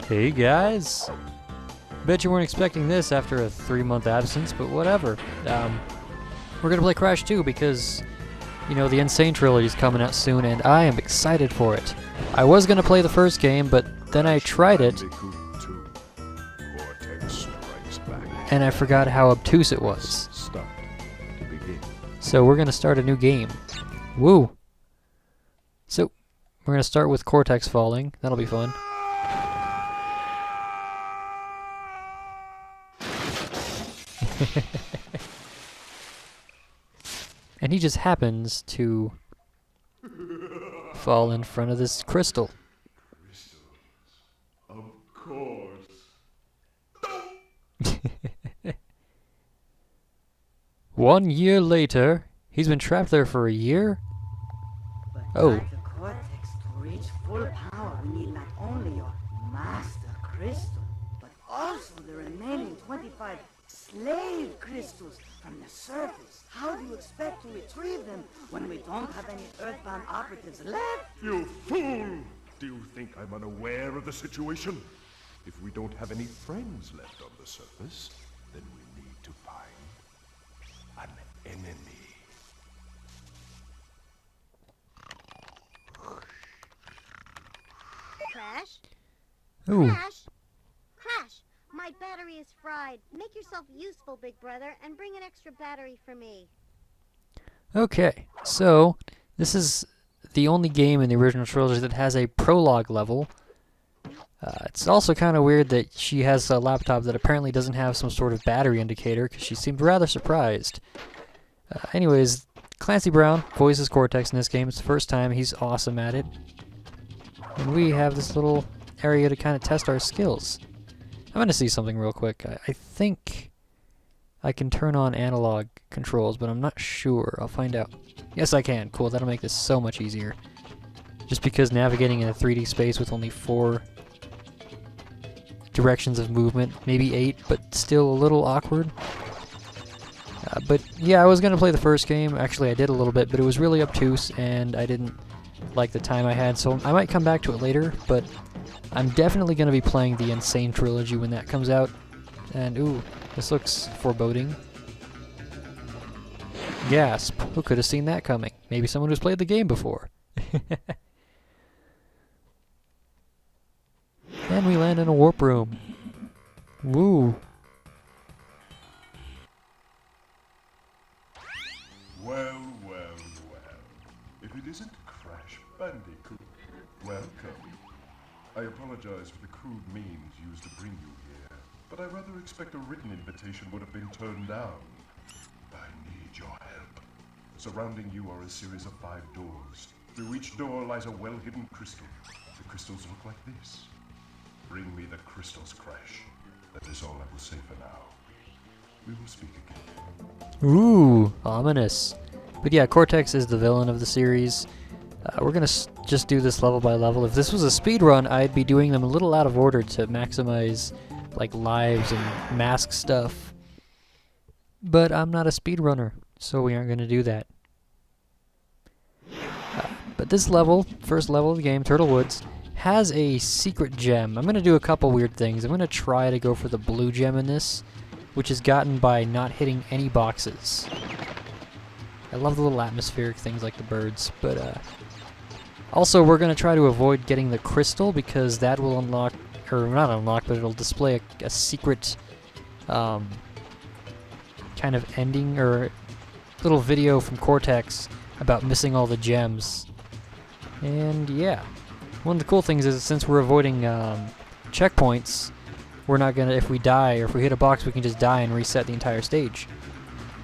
Hey guys! Bet you weren't expecting this after a 3-month absence, but whatever. We're gonna play Crash 2 because, you know, the Insane Trilogy is coming out soon and I am excited for it. I was gonna play the first game, but then I tried it Bandicoot 2, Cortex Strikes Back. and I forgot how obtuse it was. Start to begin. So we're gonna start a new game. Woo! So, we're gonna start with Cortex falling. That'll be fun. And he just happens to fall in front of this crystal. Crystals. Of course. 1 year later, he's been trapped there for a year? But Oh. like the Cortex, to reach full power, we need not only your master crystal, but also the remaining 25 slave crystals from the surface. How do you expect to retrieve them when we don't have any Earthbound operatives left? You fool! Do you think I'm unaware of the situation? If we don't have any friends left on the surface, then we need to find an enemy. Crash? Ooh. Crash? Crash! My battery is fried. Make yourself useful, big brother, and bring an extra battery for me. Okay, so this is the only game in the original trilogy that has a prologue level. It's also kind of weird that she has a laptop that apparently doesn't have some sort of battery indicator, because she seemed rather surprised. Anyways, Clancy Brown voices Cortex in this game. It's the first time. He's awesome at it. And we have this little area to kind of test our skills. I'm going to see something real quick. I think I can turn on analog controls, but I'm not sure. I'll find out. Yes, I can. Cool, that'll make this so much easier. Just because navigating in a 3D space with only 4 directions of movement, maybe 8, but still a little awkward. But yeah, I was going to play the first game. Actually, I did a little bit, but it was really obtuse, and I didn't like the time I had, so I might come back to it later, but I'm definitely going to be playing the Insane Trilogy when that comes out. And ooh, this looks foreboding. Gasp, who could have seen that coming? Maybe someone who's played the game before. And we land in a warp room. Woo. Well, well, well. If it isn't Crash Bandicoot, welcome. I apologize for the crude means used to bring you here, but I rather expect a written invitation would have been turned down. I need your help. Surrounding you are a series of 5 doors. Through each door lies a well-hidden crystal. The crystals look like this. Bring me the crystals, Crash. That is all I will say for now. We will speak again. Ooh, ominous. But yeah, Cortex is the villain of the series. We're gonna just do this level by level. If this was a speed run, I'd be doing them a little out of order to maximize like lives and mask stuff. But I'm not a speedrunner, so we aren't gonna do that. But this level, first level of the game, Turtle Woods, has a secret gem. I'm gonna do a couple weird things. I'm gonna try to go for the blue gem in this, which is gotten by not hitting any boxes. I love the little atmospheric things like the birds, but also we're going to try to avoid getting the crystal because that will unlock, or not unlock, but it'll display a secret kind of ending or little video from Cortex about missing all the gems. And yeah, one of the cool things is since we're avoiding checkpoints, we're not gonna, if we die or if we hit a box, we can just die and reset the entire stage.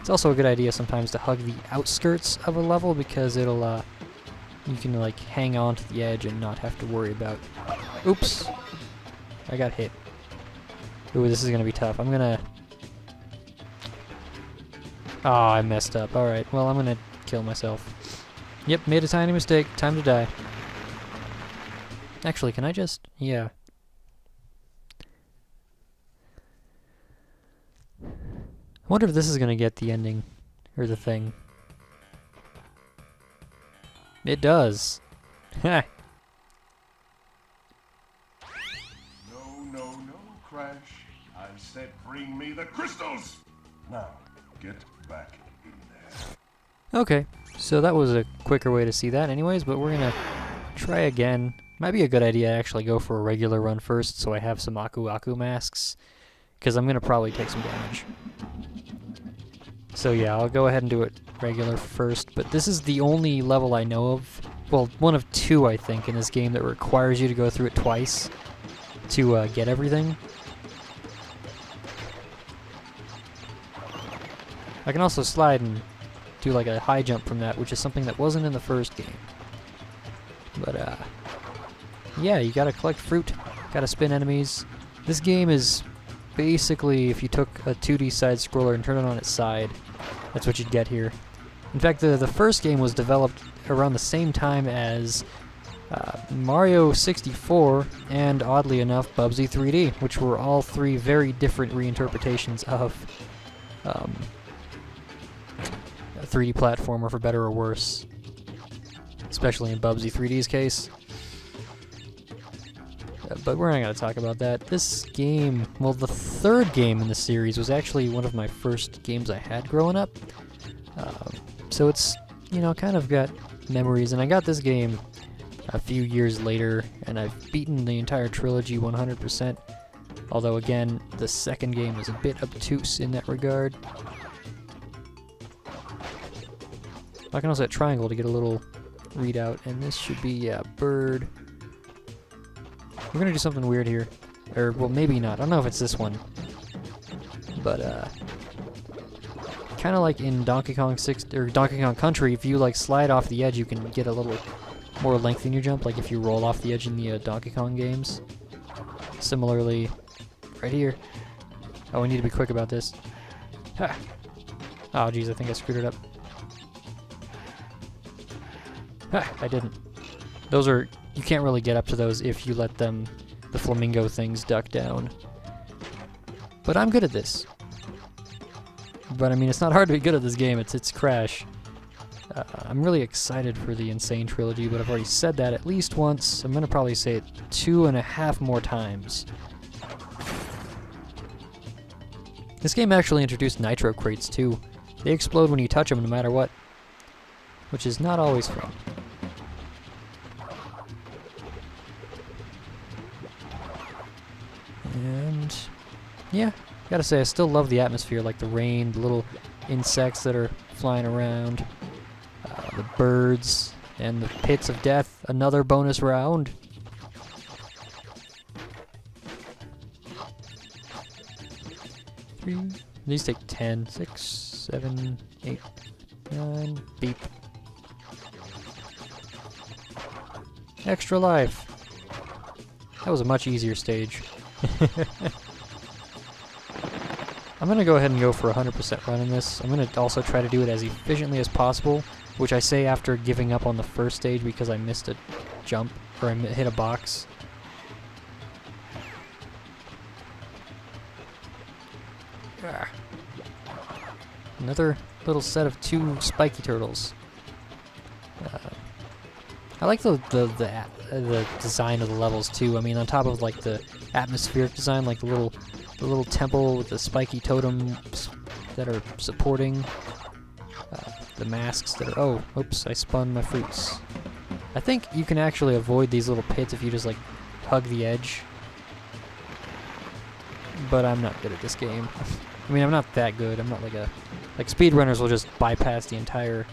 It's also a good idea sometimes to hug the outskirts of a level because it'll, you can like hang on to the edge and not have to worry about, oops, I got hit. Ooh, this is gonna be tough. I'm gonna, oh, I messed up. Alright, well, I'm gonna kill myself. Yep, made a tiny mistake. Time to die. Actually, can I just, yeah. I wonder if this is gonna get the ending, or the thing. It does. Ha! No Crash. I said bring me the crystals! Now, get back in there. Okay, so that was a quicker way to see that anyways, but we're gonna try again. Might be a good idea to actually go for a regular run first so I have some Aku Aku masks, because I'm gonna probably take some damage. So yeah, I'll go ahead and do it regular first, but this is the only level I know of, well, one of two I think in this game that requires you to go through it twice to get everything. I can also slide and do like a high jump from that, which is something that wasn't in the first game. But yeah, you gotta collect fruit, gotta spin enemies. This game is basically if you took a 2D side scroller and turned it on its side, that's what you'd get here. In fact, the first game was developed around the same time as Mario 64 and, oddly enough, Bubsy 3D, which were all three very different reinterpretations of a 3D platformer, for better or worse, especially in Bubsy 3D's case. But we're not going to talk about that. This game, well, the third game in the series was actually one of my first games I had growing up. So it's, you know, kind of got memories. And I got this game a few years later, and I've beaten the entire trilogy 100%. Although, again, the second game is a bit obtuse in that regard. I can also hit triangle to get a little readout, and this should be, yeah, bird. We're gonna do something weird here. Or, well, maybe not. I don't know if it's this one. But, kind of like in Donkey Kong Country, if you, like, slide off the edge, you can get a little more length in your jump, like if you roll off the edge in the Donkey Kong games. Similarly, right here. Oh, we need to be quick about this. Ha! Oh, geez, I think I screwed it up. Ha! I didn't. Those are... You can't really get up to those if you let them, the flamingo things, duck down. But I'm good at this. But I mean, it's not hard to be good at this game. It's Crash. I'm really excited for the Insane Trilogy, but I've already said that at least once. I'm gonna probably say it 2.5 more times. This game actually introduced nitro crates too. They explode when you touch them no matter what, which is not always fun. And yeah, gotta say, I still love the atmosphere, like the rain, the little insects that are flying around, the birds, and the pits of death. Another bonus round. These take 10, 6, 7, 8, 9, beep. Extra life. That was a much easier stage. I'm going to go ahead and go for 100% run in this. I'm going to also try to do it as efficiently as possible, which I say after giving up on the first stage because I missed a jump, or I hit a box. Ah. Another little set of 2 spiky turtles. I like the design of the levels too. I mean, on top of like the atmospheric design, like the little temple with the spiky totems that are supporting the masks that are. Oh, oops! I spun my fruits. I think you can actually avoid these little pits if you just like hug the edge. But I'm not good at this game. I mean, I'm not that good. I'm not like speedrunners will just bypass the entire.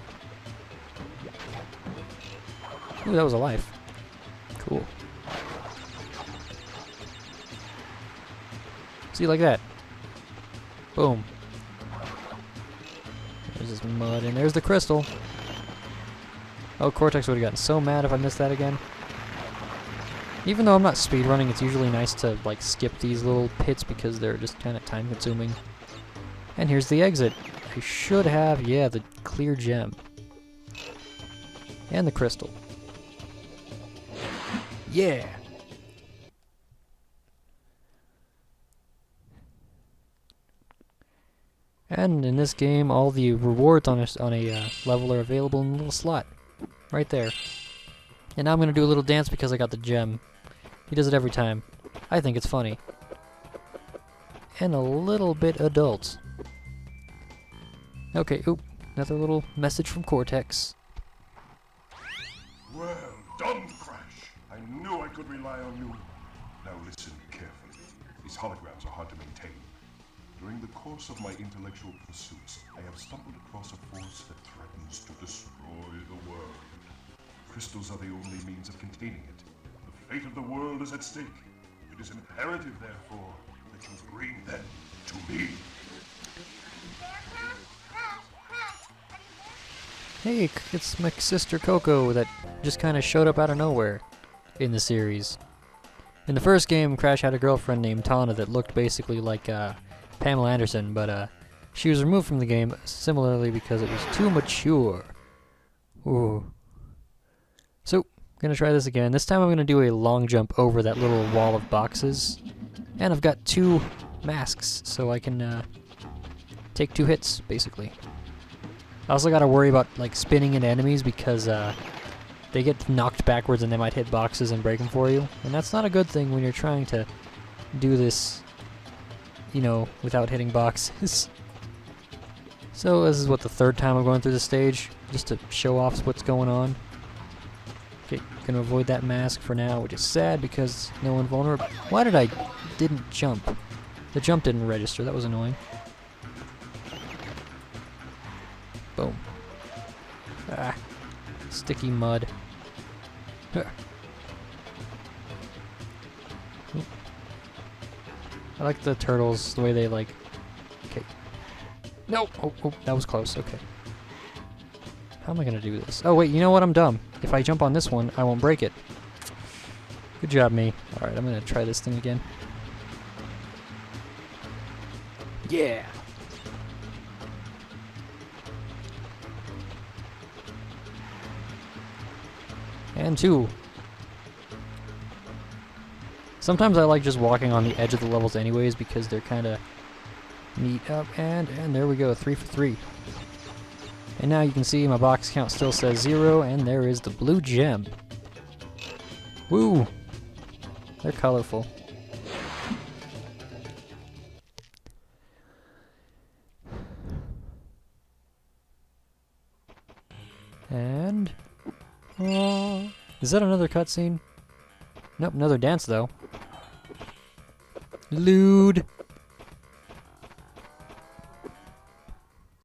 Ooh, that was a life. Cool. See, like that. Boom. There's this mud, and there's the crystal. Oh, Cortex would have gotten so mad if I missed that again. Even though I'm not speedrunning, it's usually nice to like skip these little pits because they're just kind of time-consuming. And here's the exit. I should have, yeah, the clear gem. And the crystal. Yeah! And in this game, all the rewards on a level are available in a little slot. Right there. And now I'm going to do a little dance because I got the gem. He does it every time. I think it's funny. and a little bit adult. Okay, oop, another little message from Cortex. Well done, Crash. I knew I could rely on you. Now listen carefully. These holograms are hard to maintain. During the course of my intellectual pursuits, I have stumbled across a force that threatens to destroy the world. Crystals are the only means of containing it. The fate of the world is at stake. It is imperative, therefore, that you bring them to me. Hey, it's my sister Coco that just kind of showed up out of nowhere in the series. In the first game, Crash had a girlfriend named Tana that looked basically like Pamela Anderson, but she was removed from the game similarly because it was too mature. Ooh. So, gonna try this again. This time I'm gonna do a long jump over that little wall of boxes. And I've got 2 masks, so I can take 2 hits, basically. I also gotta worry about like spinning into enemies because they get knocked backwards and they might hit boxes and break them for you. And that's not a good thing when you're trying to do this, you know, without hitting boxes. So this is what, the 3rd time I'm going through the stage, just to show off what's going on. Okay, gonna avoid that mask for now, which is sad because no one vulnerable. Why did I didn't jump? The jump didn't register, that was annoying. Boom. Ah, sticky mud. Huh. Oop. I like the turtles, the way they like... Okay. No! Oh, that was close, okay. How am I gonna do this? Oh wait, you know what? I'm dumb. If I jump on this one, I won't break it. Good job, me. Alright, I'm gonna try this thing again. Yeah! And 2. Sometimes I like just walking on the edge of the levels anyways because they're kind of neat. Up and there we go, 3 for 3. And now you can see my box count still says 0, and there is the blue gem. Woo! They're colorful. And... is that another cutscene? Nope, another dance though. Lewd.